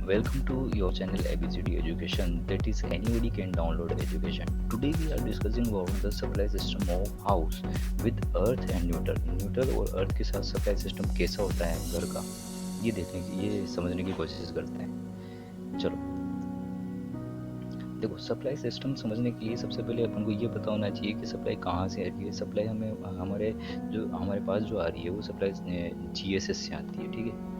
Welcome to your channel ABCD Education, that is anybody can download education. Today we are discussing about the supply system of house with earth and neutral. Neutral और अर्थ के साथ supply system कैसा होता है घर का, ये देखने की ये समझने की कोशिश करते हैं। चलो देखो, सप्लाई सिस्टम समझने के लिए सबसे पहले अपन को ये पता होना चाहिए कि सप्लाई कहाँ से आ रही है। सप्लाई हमारे पास जो आ रही है वो सप्लाई जीएसएस से आती है। ठीक है,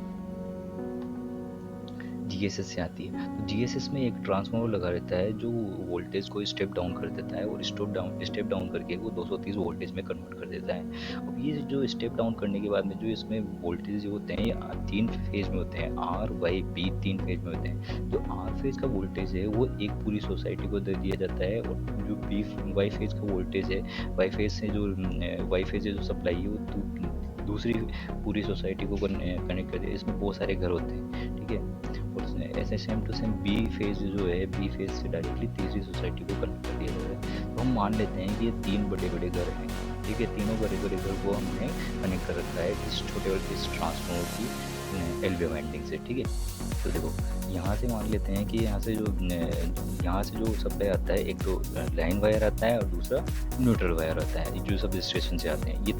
जीएसएस से आती है। तो जीएसएस में एक ट्रांसफार्मर लगा रहता है जो वोल्टेज को स्टेप डाउन कर देता है और स्टेप डाउन करके वो 230 वोल्टेज में कन्वर्ट कर देता है। अब ये जो स्टेप डाउन करने के बाद में जो इसमें वोल्टेज होते हैं ये 3 फेज में होते हैं, आर वाई बी 3 फेज में होते हैं। जो आर फेज का वोल्टेज है वो एक पूरी सोसाइटी को दे दिया जाता है, और जो बी वाई फेज का वोल्टेज है, वाई फेज से जो सप्लाई है वो दूसरी पूरी सोसाइटी को कनेक्ट करती है। इसमें बहुत सारे घर होते हैं। ठीक है, और ऐसे same to same B phase जो है, बी फेज से डायरेक्टली तीसरी सोसाइटी को कनेक्ट कर दिया गया है। तो हम मान लेते हैं कि ये 3 बड़े बड़े घर हैं। ठीक है, तीनों बड़े बड़े घर को हमने कनेक्ट कर रखा है इस ट्रांसफार्मर की एलवी वाइंडिंग से। ठीक है, तो देखो यहाँ से मान लेते हैं कि यहाँ से जो सप्लाई आता है, एक तो लाइन वायर आता है और दूसरा न्यूट्रल वायर आता है जो सब स्टेशन से आते हैं। ये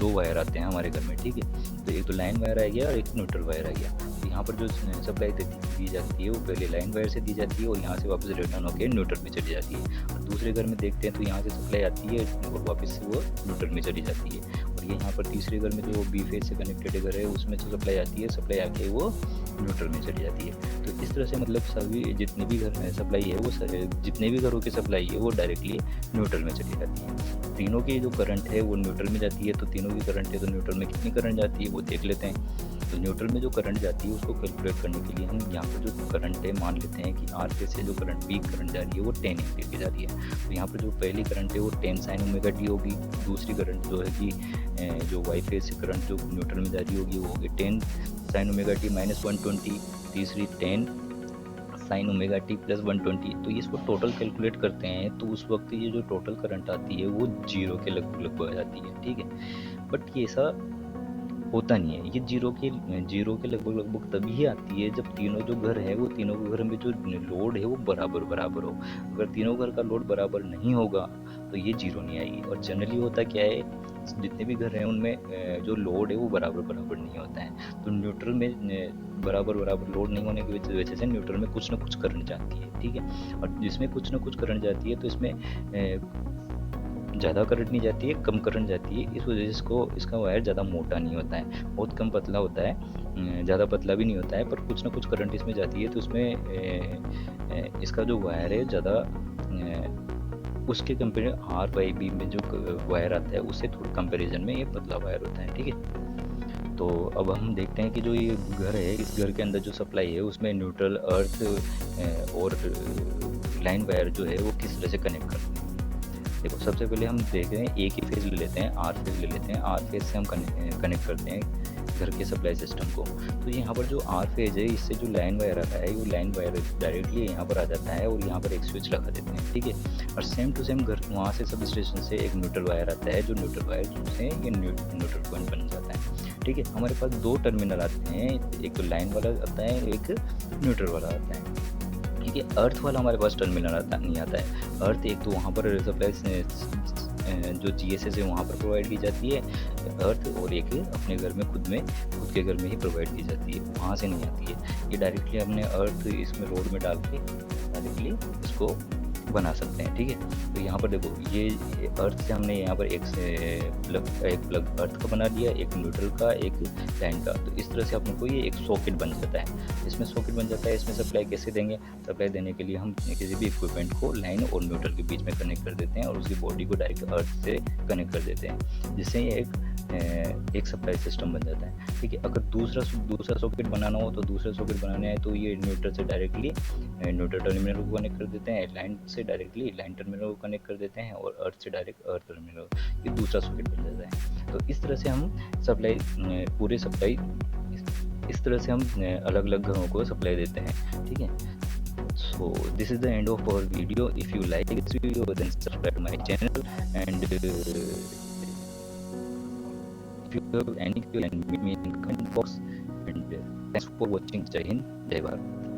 2 वायर आते हैं हमारे घर में। ठीक है, तो एक तो लाइन वायर आ गया और एक न्यूट्रल वायर आ गया। तो यहाँ पर जो सप्लाई दी जाती है वो पहले लाइन वायर से दी जाती है और यहाँ से वापस रिटर्न होकर न्यूट्रल में चली जाती है। और दूसरे घर में देखते हैं तो यहाँ से सप्लाई आती है और वापस से वो न्यूट्रल में चली जाती है। और ये यहाँ पर तीसरे घर में जो बी फेज से कनेक्टेड घर है उसमें जो सप्लाई आती है, सप्लाई आके वो न्यूट्रल में चली जाती है। तो इस तरह से मतलब सभी जितने भी घर में सप्लाई है वो जितने भी घरों की सप्लाई है वो डायरेक्टली न्यूट्रल में चली जाती है। तीनों की जो करंट है वो न्यूट्रल में जाती है। तो तीनों की करंट है तो न्यूट्रल में कितनी करंट जाती है वो देख लेते हैं। तो न्यूट्रल में जो करंट जाती है उसको कैलकुलेट करने के लिए हम यहाँ पर जो करंट है मान लेते हैं कि आर फेज से जो करंट पीक करंट जा रही है वो 10 एम्पीयर की जा रही है। तो यहाँ पर जो पहली करंट है वो 10 साइन ओमेगा टी होगी। दूसरी करंट जो है कि जो वाई फेज से करंट जो न्यूट्रल में जा रही होगी वो होगी 10 साइन ओमेगा टी माइनस 120। तीसरी 10 साइन ओमेगा टी प्लस 120। तो ये इसको टोटल कैलकुलेट करते हैं तो उस वक्त ये जो टोटल करंट आती है वो 0 के लगभग आ जाती है। ठीक है, बट ये ऐसा होता नहीं है। ये जीरो के लगभग तभी ही आती है जब तीनों जो घर है वो तीनों के घर में जो लोड है वो बराबर हो। अगर तीनों घर का लोड बराबर नहीं होगा तो ये जीरो नहीं आएगी। और जनरली होता क्या है, जितने भी घर हैं उनमें जो लोड है वो बराबर नहीं होता है। तो न्यूट्रल में बराबर लोड नहीं होने की वजह से न्यूट्रल में कुछ ना कुछ करंट जाती है। ठीक है, और जिसमें कुछ ना कुछ करंट जाती है तो इसमें ज़्यादा करंट नहीं जाती है, कम करंट जाती है। इस वजह से इसका वायर ज़्यादा मोटा नहीं होता है, बहुत कम पतला होता है, ज़्यादा पतला भी नहीं होता है, पर कुछ ना कुछ करंट इसमें जाती है। तो उसमें इसका जो वायर है ज़्यादा उसके कंपेयर आर वाई बी में जो वायर आता है उससे थोड़ा कंपेरिजन में ये पतला वायर होता है। ठीक है, तो अब हम देखते हैं कि जो ये घर है इस घर के अंदर जो सप्लाई है उसमें न्यूट्रल, अर्थ और लाइन वायर जो है वो किस तरह से कनेक्ट करते हैं। देखो सबसे पहले हम देख रहे हैं एक ही फेज ले लेते हैं, आर फेज ले लेते हैं। आर फेज से हम कनेक्ट करते हैं घर के सप्लाई सिस्टम को। तो यहाँ पर जो आर फेज है इससे जो लाइन वायर आता है वो लाइन वायर डायरेक्टली यहाँ पर आ जाता है और यहाँ पर एक स्विच लगा देते हैं। ठीक है, और सेम टू सेम घर वहाँ से सब स्टेशन से एक न्यूट्रल वायर आता है, जो न्यूट्रल वायर से ये न्यूट्रल पॉइंट बन जाता है। ठीक है, हमारे पास 2 टर्मिनल आते हैं, एक तो लाइन वाला आता है, एक न्यूट्रल वाला आता है। ठीक है, अर्थ वाला हमारे पास टर्मिनल नहीं आता है। अर्थ एक तो वहाँ पर सप्लाई जो जीएसएस है वहाँ पर प्रोवाइड की जाती है अर्थ, और एक अपने घर में खुद के घर में ही प्रोवाइड की जाती है, वहाँ से नहीं आती है। ये डायरेक्टली हमने अर्थ इसमें रोड में डाल के डायरेक्टली इसको बना सकते हैं। ठीक है, तो यहाँ पर देखो ये अर्थ से हमने यहाँ पर एक प्लग अर्थ का बना दिया, एक न्यूट्रल का, एक लाइन का। तो इस तरह से अपने को ये एक सॉकेट बन जाता है। इसमें सॉकेट बन जाता है। इसमें सप्लाई कैसे देंगे, सप्लाई देने के लिए हम किसी भी इक्विपमेंट को लाइन और न्यूट्रल के बीच में कनेक्ट कर देते हैं और उसकी बॉडी को डायरेक्ट अर्थ से कनेक्ट कर देते हैं, जिससे ये एक सप्लाई सिस्टम बन जाता है। ठीक है, अगर दूसरा सॉकेट बनाना हो तो दूसरा सॉकेट बनाना है तो ये न्यूट्रल से डायरेक्टली न्यूट्रल टर्मिनल को कनेक्ट कर देते हैं, लाइन से डायरेक्टली लाइन टर्मिनल को कनेक्ट कर देते हैं और अर्थ से डायरेक्ट अर्थ टर्मिनल, ये दूसरा सॉकेट बन जाता है। तो इस तरह से हम सप्लाई इस तरह से हम अलग अलग घरों को सप्लाई देते हैं। ठीक है, so this is the end of our video. If you like this video then subscribe to my channel, and if you have any question meet me in comment box, and thanks for watching. जय हिंद, जय भारत।